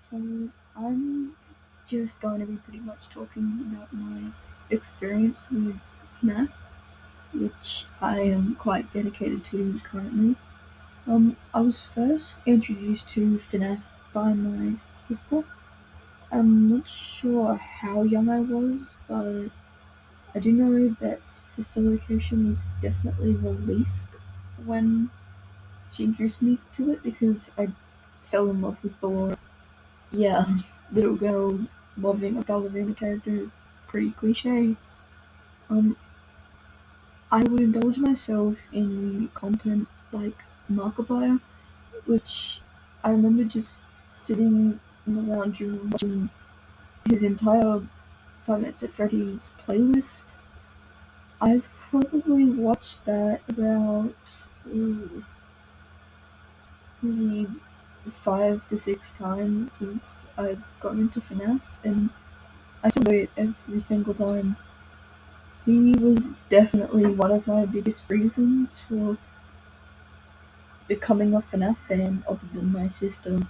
So I'm just going to be pretty much talking about my experience with FNAF, which I am quite dedicated to currently. I was first introduced to FNAF by my sister. I'm not sure how young I was, but I do know that Sister Location was definitely released when she introduced me to it because I fell in love with Ballora. Yeah, little girl loving a ballerina character is pretty cliche. Um, I would indulge myself in content like Markiplier, which I remember just sitting in the lounge room watching his entire Five Nights at Freddy's playlist. I've probably watched that about maybe 5 to 6 times since I've gotten into FNAF, and I still do it every single time. He was definitely one of my biggest reasons for becoming a FNAF fan, other than my sister.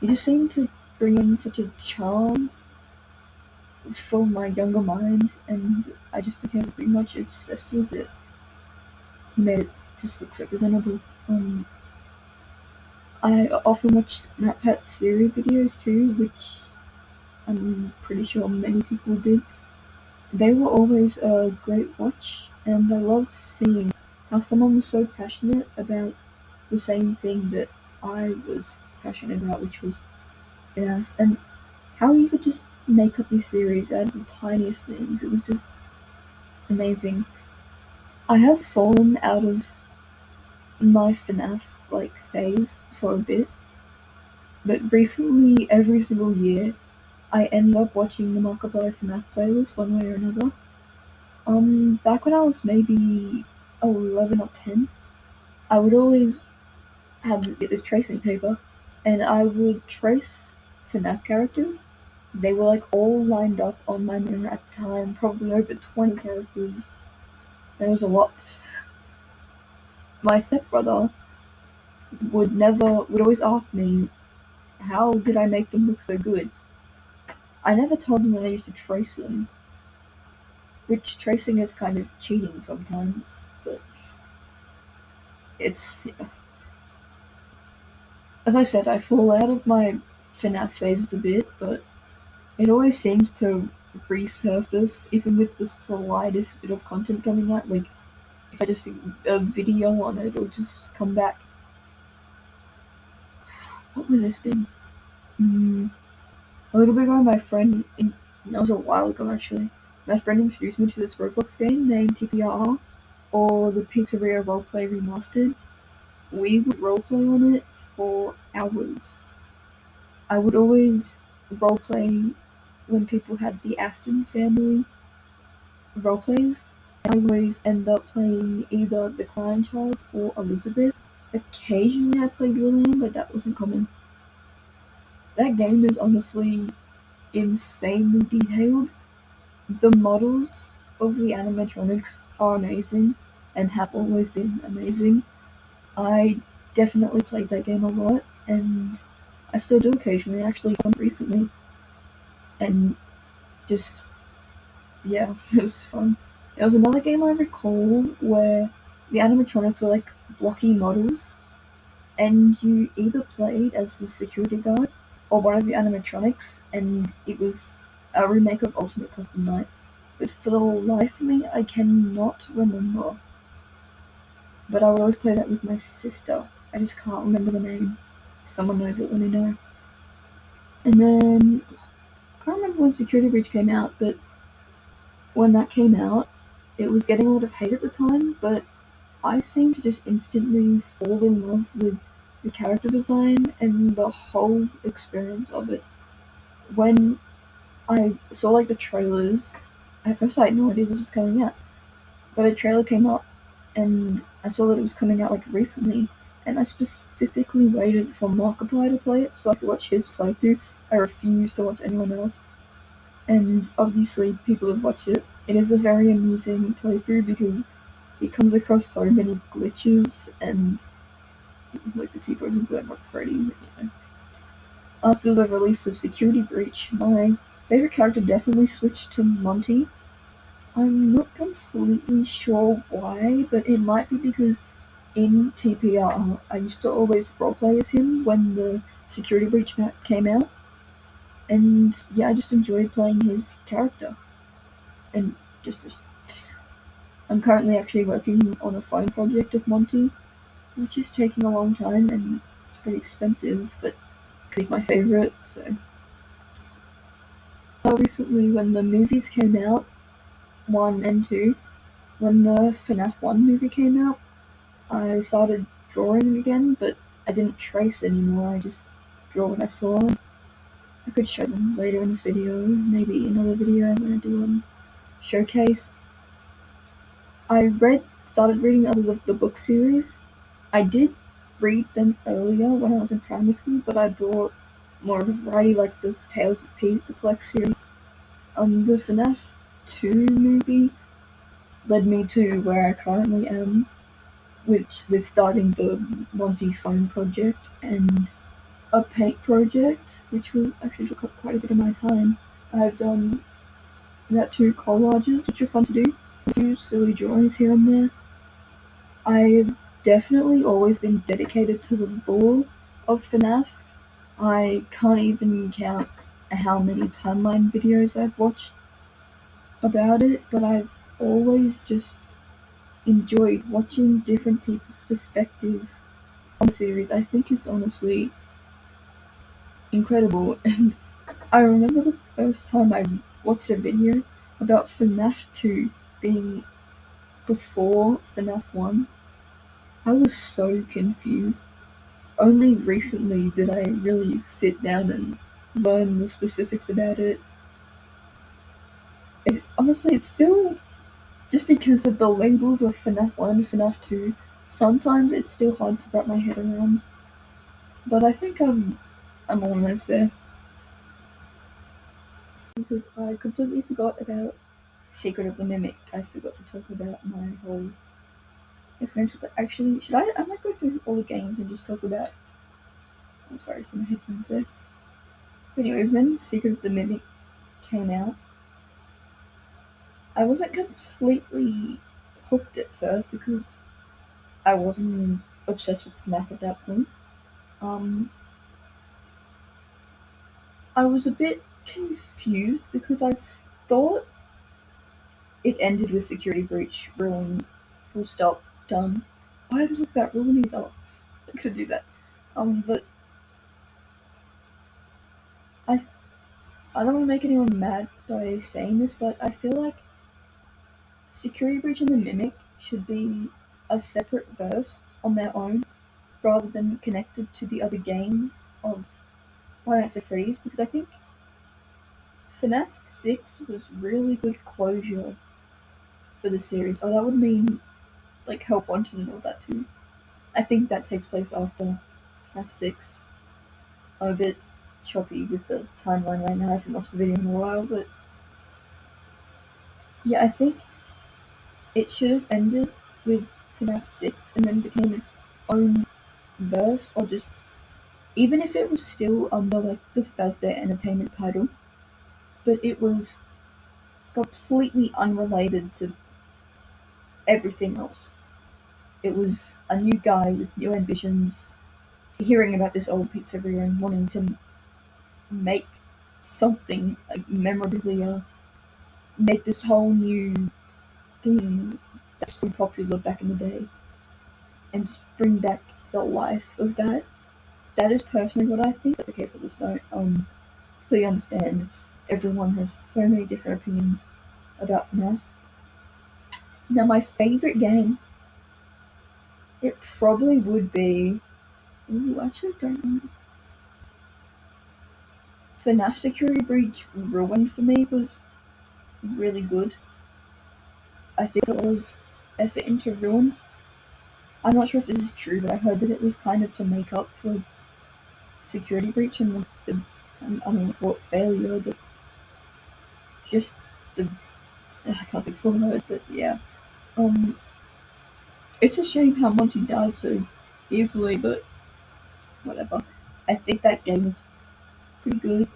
He just seemed to bring in such a charm for my younger mind, and I just became pretty much obsessed with it. He made it just look so presentable. I often watched MatPat's theory videos too, which I'm pretty sure many people did. They were always a great watch, and I loved seeing how someone was so passionate about the same thing that I was passionate about, which was FNAF, and how you could just make up these theories out of the tiniest things. It was just amazing. I have fallen out of my FNAF phase for a bit, but recently every single year I end up watching the Markiplier FNAF playlist one way or another. Back when I was maybe 11 or 10, I would always get this tracing paper, and I would trace FNAF characters. They were all lined up on my mirror at the time, probably over 20 characters. There was a lot. My stepbrother would always ask me, how did I make them look so good? I never told him that I used to trace them, which tracing is kind of cheating sometimes, but it's, yeah. As I said, I fall out of my FNAF phases a bit, but it always seems to resurface, even with the slightest bit of content coming out. If I just see a video on it, it'll just come back. What would this been? A little bit ago, that was a while ago actually, my friend introduced me to this Roblox game named TPRR, or the Pizzeria Roleplay Remastered. We would roleplay on it for hours. I would always roleplay when people had the Afton family roleplays. I always end up playing either the Crying Child or Elizabeth. Occasionally I played William, but that wasn't common. That game is honestly insanely detailed. The models of the animatronics are amazing and have always been amazing. I definitely played that game a lot, and I still do occasionally, actually recently. And just, yeah, it was fun. There was another game I recall where the animatronics were blocky models, and you either played as the security guard or one of the animatronics, and it was a remake of Ultimate Custom Night. But for the life of me, I cannot remember. But I would always play that with my sister. I just can't remember the name. If someone knows it, let me know. And then, I can't remember when Security Breach came out, but when that came out, it was getting a lot of hate at the time, but I seemed to just instantly fall in love with the character design and the whole experience of it. When I saw the trailers, at first I had no idea this was coming out, but a trailer came up and I saw that it was coming out recently, and I specifically waited for Markiplier to play it so I could watch his playthrough. I refused to watch anyone else, and obviously people have watched it. It is a very amusing playthrough because it comes across so many glitches and the T-pose and Black Freddy, After the release of Security Breach, my favorite character definitely switched to Monty. I'm not completely sure why, but it might be because in TPR, I used to always roleplay as him when the Security Breach map came out, and yeah, I just enjoyed playing his character. And just I'm currently actually working on a phone project of Monty, which is taking a long time and it's pretty expensive, but he's my favorite. So recently, when the movies came out, 1 and 2, when the FNAF 1 movie came out, I started drawing again, but I didn't trace anymore. I just draw what I saw. I could show them later in this video, maybe another video when I do a showcase. I started reading others of the book series. I did read them earlier when I was in primary school, but I bought more of a variety, like the Tales of Pete, the Plex series. The FNAF 2 movie led me to where I currently am, which with starting the Monty phone project and a paint project, which was actually took up quite a bit of my time. I've done about 2 collages, which are fun to do, a few silly drawings here and there. I've definitely always been dedicated to the lore of FNAF. I can't even count how many timeline videos I've watched about it, but I've always just enjoyed watching different people's perspective on the series. I think it's honestly incredible, and I remember the first time I watched a video about FNAF 2 being before FNAF 1. I was so confused. Only recently did I really sit down and learn the specifics about it. Honestly, it's still, just because of the labels of FNAF 1 and FNAF 2, sometimes it's still hard to wrap my head around. But I think I'm almost there. Because I completely forgot about Secret of the Mimic. I forgot to talk about my whole experience with it. Actually, I might go through all the games and just talk about... I'm sorry, so my headphones there. But anyway, when the Secret of the Mimic came out, I wasn't completely hooked at first because I wasn't obsessed with FNAF at that point. I was a bit confused because I thought it ended with Security Breach, ruin, full stop, done. I haven't talked about ruin either. I could do that. But I don't want to make anyone mad by saying this, but I feel like Security Breach and the Mimic should be a separate verse on their own, rather than connected to the other games of Five Nights at Freddy's, because I think FNAF 6 was really good closure for the series. Oh, that would mean like Help Wanted and all that too. I think that takes place after FNAF 6. I'm a bit choppy with the timeline right now. I haven't watched the video in a while, but yeah, I think it should have ended with FNAF 6 and then became its own verse, or just, even if it was still under like the Fazbear Entertainment title, but it was completely unrelated to everything else. It was a new guy with new ambitions, hearing about this old pizzeria and wanting to make something, like memorabilia, make this whole new thing that's so popular back in the day, and just bring back the life of that. That is personally what I think. Okay, for this note, completely understand. Everyone has so many different opinions about FNAF. Now, my favorite game, it probably would be... Ooh, actually don't know. FNAF Security Breach Ruin for me was really good. I think a lot of effort into Ruin. I'm not sure if this is true, but I heard that it was kind of to make up for Security Breach and the I don't want to call it failure, but just the... I can't think of a word, but yeah. It's a shame how Monty died so easily, but whatever. I think that game is pretty good.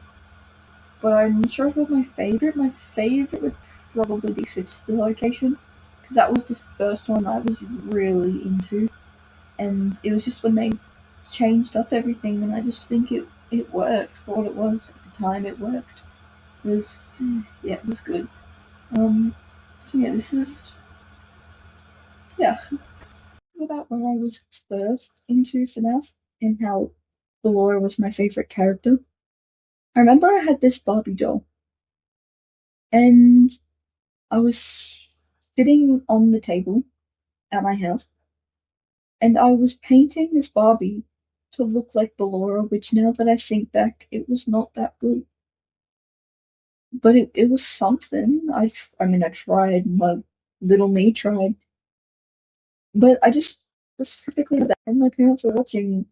But I'm not sure if it was my favorite. My favorite would probably be Sister Location, because that was the first one I was really into, and it was just when they changed up everything, and I just think it worked for what it was at the time. It worked. It was yeah, it was good. Um, so yeah, this is yeah about when I was first into FNAF and how Laura was my favorite character. I remember I had this Barbie doll, and I was sitting on the table at my house, and I was painting this Barbie to look like Ballora, which now that I think back, it was not that good. But it was something. I mean, I tried. My little me tried. But I just specifically that, and my parents were watching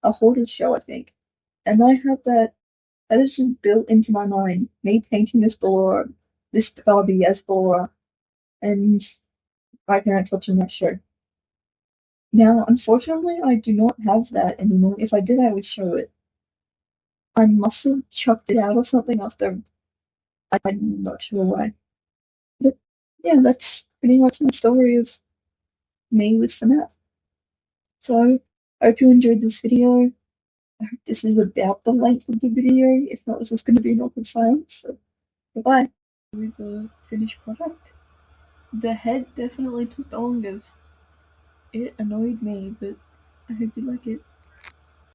a hoarded show, I think. And I had that is just built into my mind. Me painting this Ballora, this Barbie as Ballora, and my parents watching that show. Now, unfortunately, I do not have that anymore. If I did, I would show it. I must have chucked it out or something after. I'm not sure why. But yeah, that's pretty much my story of me with FNAF. So, I hope you enjoyed this video. I hope this is about the length of the video. If not, this is going to be an awkward silence. So, goodbye. With the finished product, the head definitely took the longest. It annoyed me, but I hope you like it.